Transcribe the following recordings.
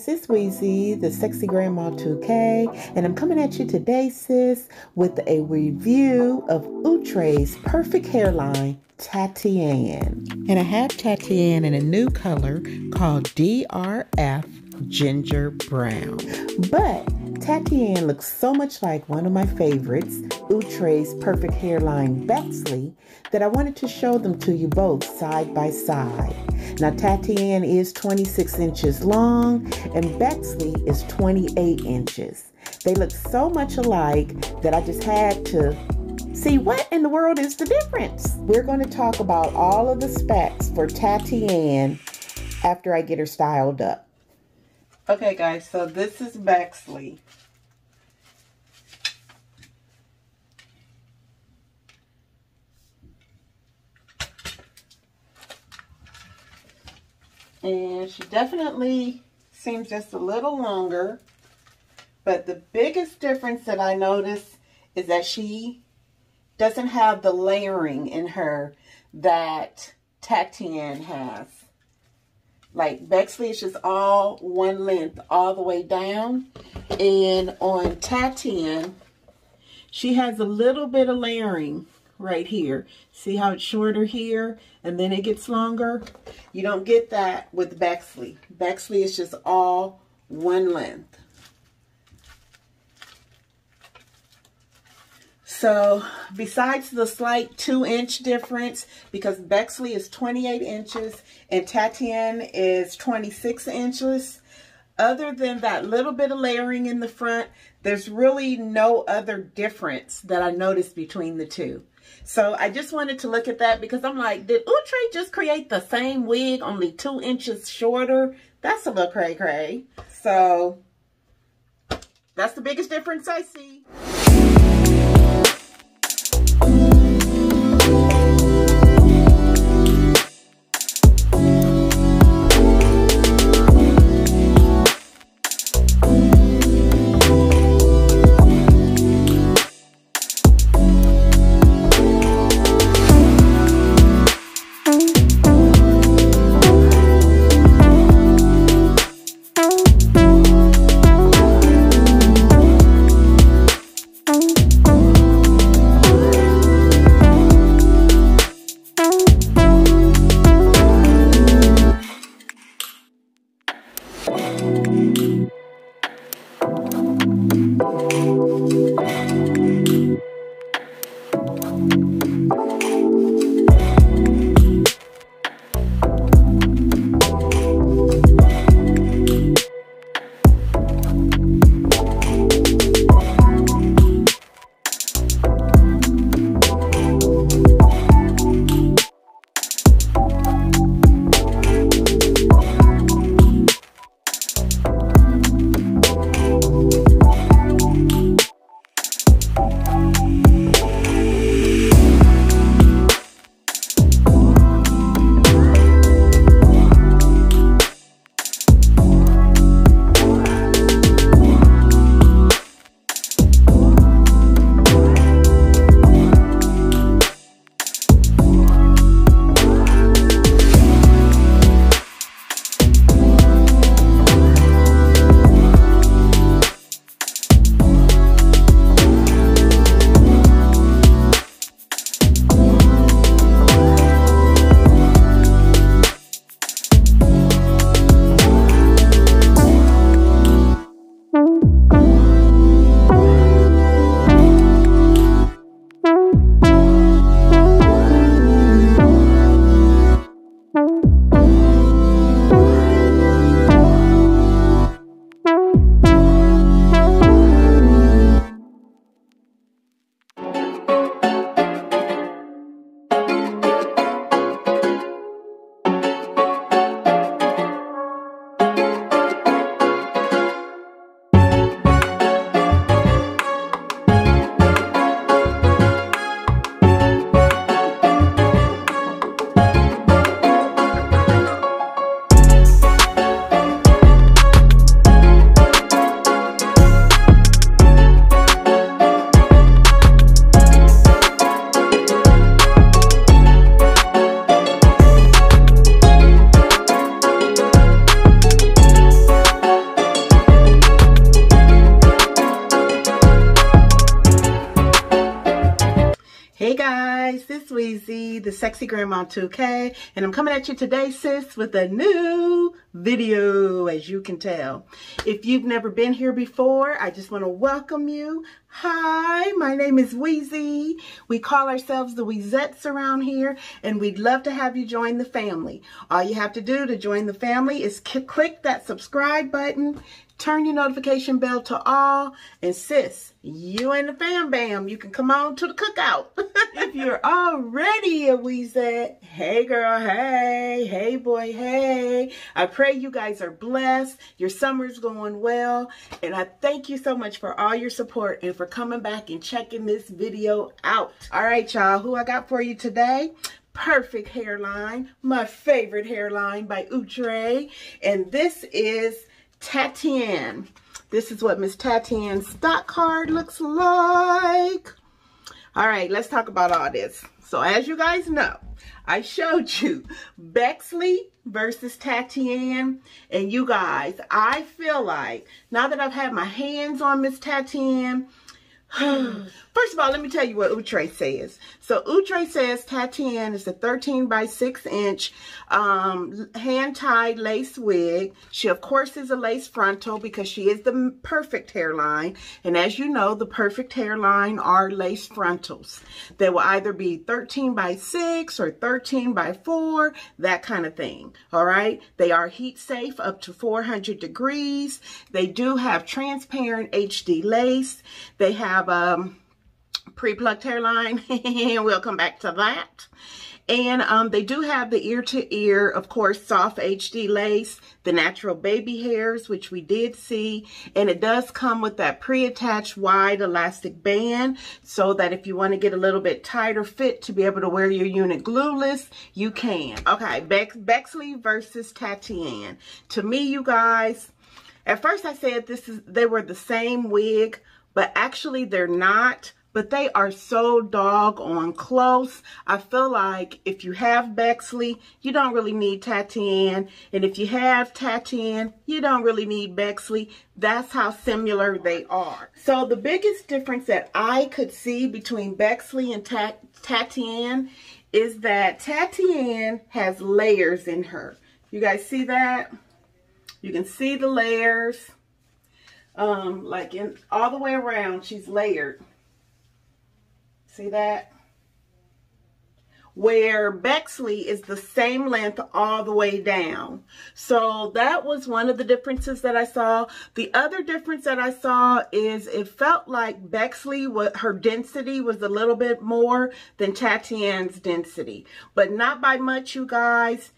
guys, it's Weezy, the Sexy Grandma 2K, and I'm coming at you today, sis, with a review of Outre's Perfect Hairline Tatienne. And I have Tatienne in a new color called DRF Ginger Brown. But Tatienne looks so much like one of my favorites, Outre's Perfect Hairline Bexley, that I wanted to show them to you both side by side. Now Tatienne is 26 inches long and Bexley is 28 inches. They look so much alike that I just had to see what in the world is the difference. We're going to talk about all of the specs for Tatienne after I get her styled up. Okay guys, so this is Bexley. And she definitely seems just a little longer. But the biggest difference that I notice is that she doesn't have the layering in her that Tatienne has. Like Bexley is just all one length all the way down. And on Tatienne, she has a little bit of layering right here. See how it's shorter here and then it gets longer? You don't get that with Bexley. Bexley is just all one length. So besides the slight 2-inch difference, because Bexley is 28 inches and Tatienne is 26 inches, other than that little bit of layering in the front, there's really no other difference that I noticed between the two. So I just wanted to look at that because I'm like, did Outre just create the same wig, only 2 inches shorter? That's a little cray-cray. So that's the biggest difference I see. Hey guys, it's Weezy, the sexy grandma 2K, and I'm coming at you today, sis, with a new video, as you can tell. If you've never been here before, I just want to welcome you. Hi, my name is Weezy. We call ourselves the Wezzettes around here, and we'd love to have you join the family. All you have to do to join the family is click that subscribe button, turn your notification bell to all, and sis, you and the fam bam, you can come on to the cookout. If you're already a Wezette, hey girl, hey, hey boy, hey. I pray you guys are blessed, your summer's going well, and I thank you so much for all your support and for coming back and checking this video out. All right, y'all, who I got for you today? Perfect Hairline, my favorite hairline by Outre, and this is Tatienne. This is what Miss Tatienne's stock card looks like. All right, let's talk about all this. So as you guys know, I showed you Bexley versus Tatienne, and you guys, I feel like now that I've had my hands on Miss Tatienne, first of all, let me tell you what Outre says. So Outre says Tatienne is a 13 by 6 inch hand-tied lace wig. She, of course, is a lace frontal because she is the perfect hairline. And as you know, the perfect hairline are lace frontals. They will either be 13 by 6 or 13 by 4, that kind of thing. All right. They are heat safe up to 400 degrees. They do have transparent HD lace. They have pre-plucked hairline. We'll come back to that. And they do have the ear-to-ear, of course, soft HD lace, the natural baby hairs, which we did see. And it does come with that pre-attached wide elastic band so that if you want to get a little bit tighter fit to be able to wear your unit glueless, you can. Okay, Bexley versus Tatienne. To me, you guys, at first I said they were the same wig, but actually they're not. But they are so doggone close. I feel like if you have Bexley, you don't really need Tatienne. And if you have Tatienne, you don't really need Bexley. That's how similar they are. So the biggest difference that I could see between Bexley and Tatienne is that Tatienne has layers in her. You guys see that? You can see the layers. Like in all the way around, she's layered. See that? Where Bexley is the same length all the way down. So that was one of the differences that I saw. The other difference that I saw is it felt like Bexley, her density was a little bit more than Tatienne's density. But not by much, you guys.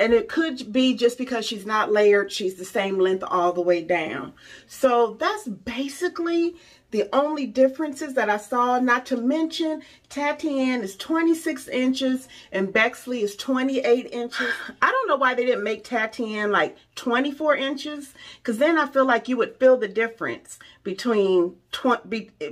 And it could be just because she's not layered, she's the same length all the way down. So that's basically the only differences that I saw. Not to mention, Tatienne is 26 inches and Bexley is 28 inches. I don't know why they didn't make Tatienne like 24 inches, because then I feel like you would feel the difference between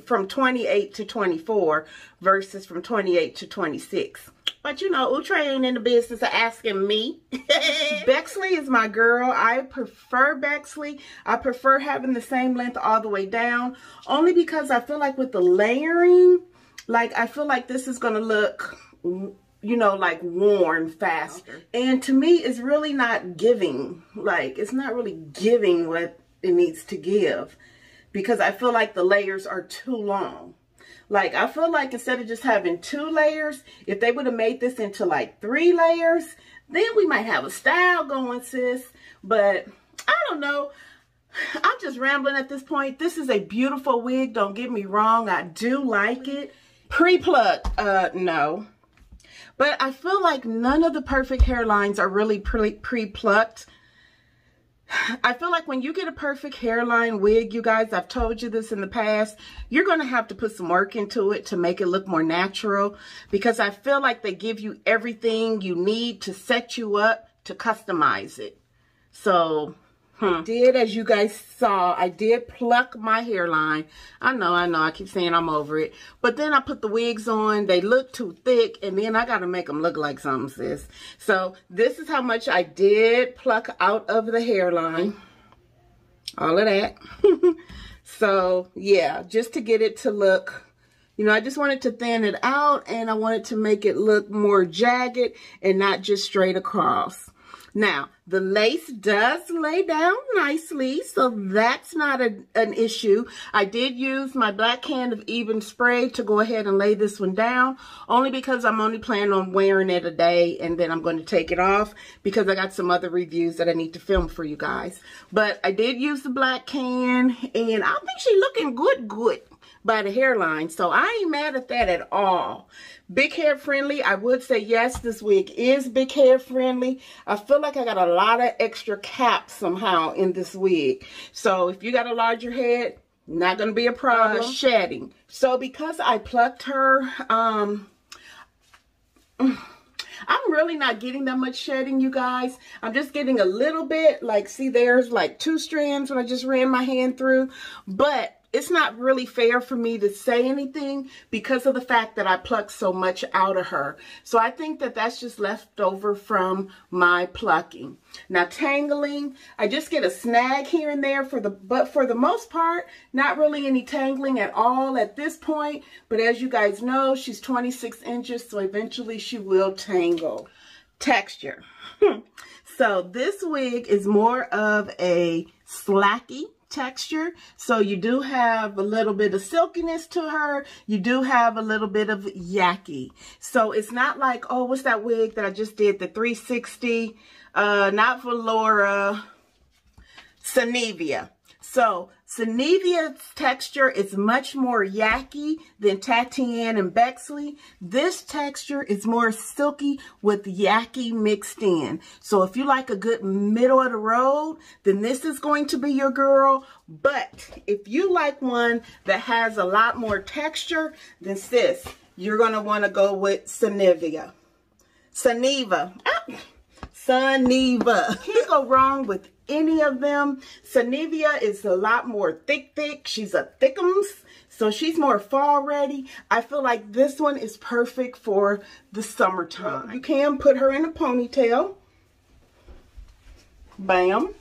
from 28 to 24 versus from 28 to 26. But you know, Outre ain't in the business of asking me. Bexley is my girl. I prefer Bexley. I prefer having the same length all the way down. Only because I feel like with the layering, like I feel like this is going to look, you know, like worn faster. And to me, it's really not giving. Like, it's not really giving what it needs to give. Because I feel like the layers are too long. Like, I feel like instead of just having 2 layers, if they would have made this into like 3 layers, then we might have a style going, sis. But I don't know. I'm just rambling at this point. This is a beautiful wig. Don't get me wrong. I do like it. Pre-plucked, no. But I feel like none of the perfect hairlines are really pre-plucked. I feel like when you get a perfect hairline wig, you guys, I've told you this in the past, you're going to have to put some work into it to make it look more natural, because I feel like they give you everything you need to set you up to customize it. So, as you guys saw, I did pluck my hairline. I know, I keep saying I'm over it. But then I put the wigs on. They look too thick, and then I got to make them look like something, sis. So this is how much I did pluck out of the hairline. All of that. So, yeah, just to get it to look You know, I just wanted to thin it out, and I wanted to make it look more jagged and not just straight across. Now, the lace does lay down nicely, so that's not an issue. I did use my black can of Ebin spray to go ahead and lay this one down, only because I'm only planning on wearing it a day, and then I'm going to take it off because I got some other reviews that I need to film for you guys. But I did use the black can, and I think she's looking good by the hairline, so I ain't mad at that at all. Big hair friendly, I would say yes, this wig is big hair friendly. I feel like I got a lot of extra cap somehow in this wig. So if you got a larger head, not going to be a problem. Shedding. So because I plucked her, I'm really not getting that much shedding, you guys. I'm just getting a little bit, like, see, there's like 2 strands when I just ran my hand through, but it's not really fair for me to say anything because of the fact that I plucked so much out of her. So I think that that's just left over from my plucking. Now, tangling, I just get a snag here and there but for the most part, not really any tangling at all at this point. But as you guys know, she's 26 inches, so eventually she will tangle. Texture. So this wig is more of a slacky texture, so you do have a little bit of silkiness to her, you do have a little bit of yucky, so it's not like, oh, what's that wig that I just did, the 360, not Valora, Senevia. So Senevia's texture is much more yucky than Tatienne and Bexley. This texture is more silky with yucky mixed in. So if you like a good middle of the road, then this is going to be your girl. But if you like one that has a lot more texture, then sis, you're going to want to go with Seneva. Seneva. Can't go wrong with any of them. Senevia is a lot more thick. She's a thickums, so she's more fall ready. I feel like this one is perfect for the summertime. You can put her in a ponytail. Bam.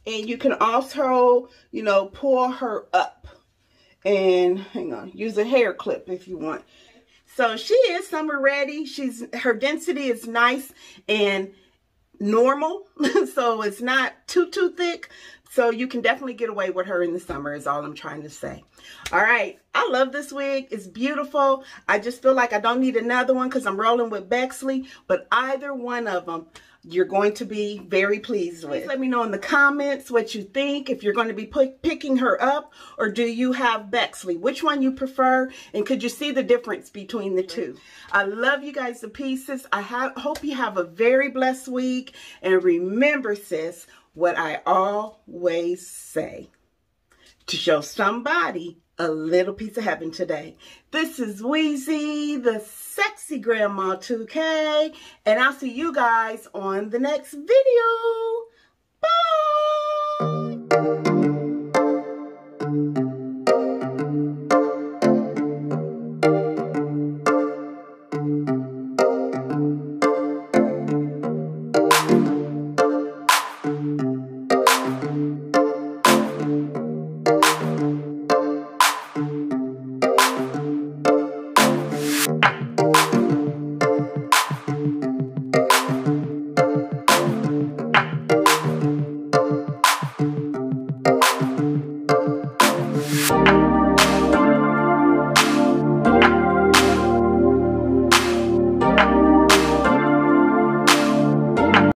And you can also, you know, pull her up and, hang on, use a hair clip if you want. So she is summer ready. Her density is nice and normal, so it's not too thick, so you can definitely get away with her in the summer is all I'm trying to say. All right, I love this wig. It's beautiful. I just feel like I don't need another one because I'm rolling with Bexley, but either one of them you're going to be very pleased with. Please let me know in the comments what you think, if you're going to be picking her up, or do you have Bexley? Which one you prefer, and could you see the difference between the two? I love you guys to pieces. I hope you have a very blessed week, and remember, sis, what I always say, to show somebody a little piece of heaven today. This is Weezy, the sexy grandma 2K, and I'll see you guys on the next video. Bye!